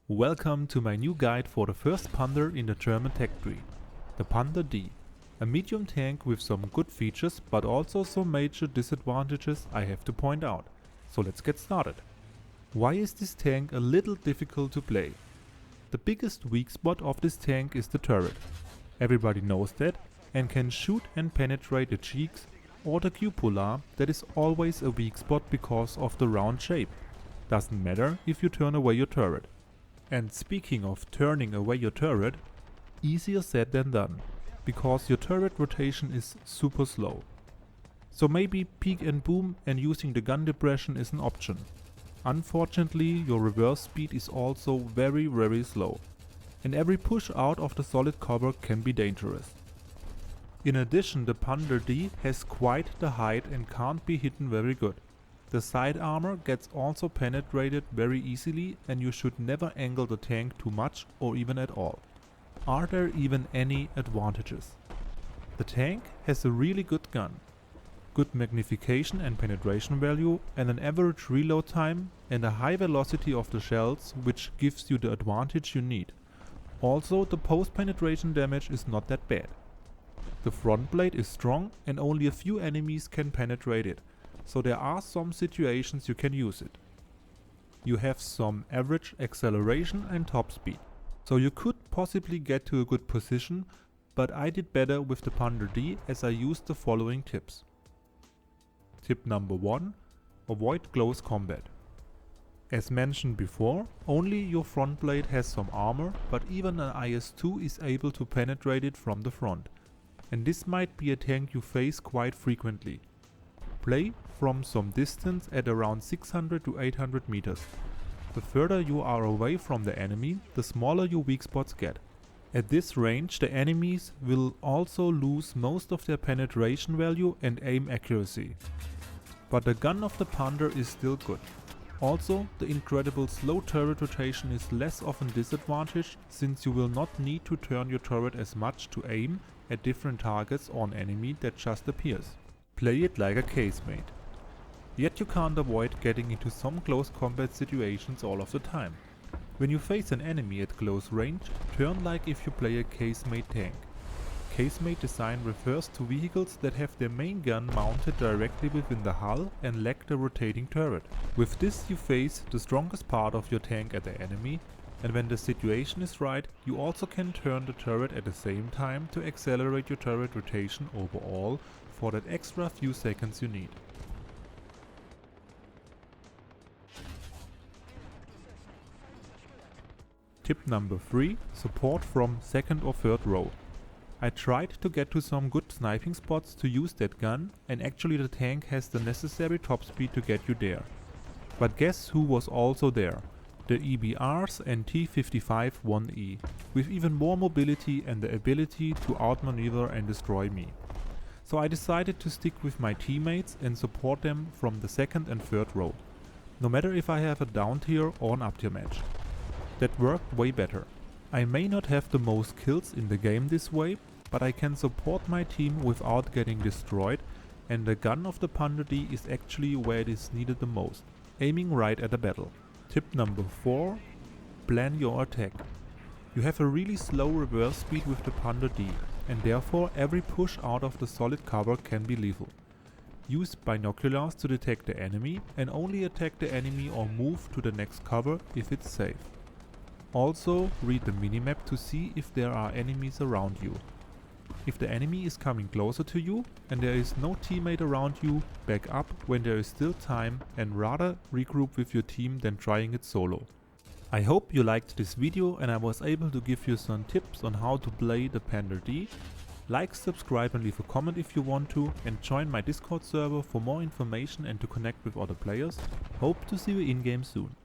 Welcome to my new guide for the first Panther in the German tech tree, the Panther D. A medium tank with some good features but also some major disadvantages I have to point out. So let's get started. Why is this tank a little difficult to play? The biggest weak spot of this tank is the turret. Everybody knows that and can shoot and penetrate the cheeks or the cupola. That is always a weak spot because of the round shape. Doesn't matter if you turn away your turret. And speaking of turning away your turret, easier said than done, because your turret rotation is super slow. So maybe peek and boom and using the gun depression is an option. Unfortunately, your reverse speed is also very slow, and every push out of the solid cover can be dangerous. In addition, the Panther D has quite the height and can't be hidden very good. The side armor gets also penetrated very easily, and you should never angle the tank too much or even at all. Are there even any advantages? The tank has a really good gun, good magnification and penetration value, and an average reload time and a high velocity of the shells, which gives you the advantage you need. Also, the post-penetration damage is not that bad. The front blade is strong and only a few enemies can penetrate it, so there are some situations you can use it. You have some average acceleration and top speed, so you could possibly get to a good position, but I did better with the Panther D as I used the following tips. Tip number 1. Avoid close combat. As mentioned before, only your front blade has some armor, but even an IS-2 is able to penetrate it from the front. And this might be a tank you face quite frequently. Play from some distance at around 600 to 800 meters. The further you are away from the enemy, the smaller your weak spots get. At this range, the enemies will also lose most of their penetration value and aim accuracy. But the gun of the Panther is still good. Also, the incredible slow turret rotation is less of a disadvantage, since you will not need to turn your turret as much to aim at different targets on enemy that just appears. Play it like a casemate. Yet you can't avoid getting into some close combat situations all of the time. When you face an enemy at close range, turn like if you play a casemate tank. Casemate design refers to vehicles that have their main gun mounted directly within the hull and lack the rotating turret. With this you face the strongest part of your tank at the enemy, and when the situation is right, you also can turn the turret at the same time to accelerate your turret rotation overall for that extra few seconds you need. Tip number 3. Support from second or third row. I tried to get to some good sniping spots to use that gun, and actually the tank has the necessary top speed to get you there. But guess who was also there? The EBRs and T-55-1E, with even more mobility and the ability to outmaneuver and destroy me. So I decided to stick with my teammates and support them from the second and third row, no matter if I have a down tier or an up tier match. That worked way better. I may not have the most kills in the game this way, but I can support my team without getting destroyed, and the gun of the Panther D is actually where it is needed the most, aiming right at the battle. Tip number 4. Plan your attack. You have a really slow reverse speed with the Panther D, and therefore every push out of the solid cover can be lethal. Use binoculars to detect the enemy and only attack the enemy or move to the next cover if it's safe. Also, read the minimap to see if there are enemies around you. If the enemy is coming closer to you and there is no teammate around you, back up when there is still time and rather regroup with your team than trying it solo. I hope you liked this video and I was able to give you some tips on how to play the Panther D. Like, subscribe and leave a comment if you want to, and join my Discord server for more information and to connect with other players. Hope to see you in game soon.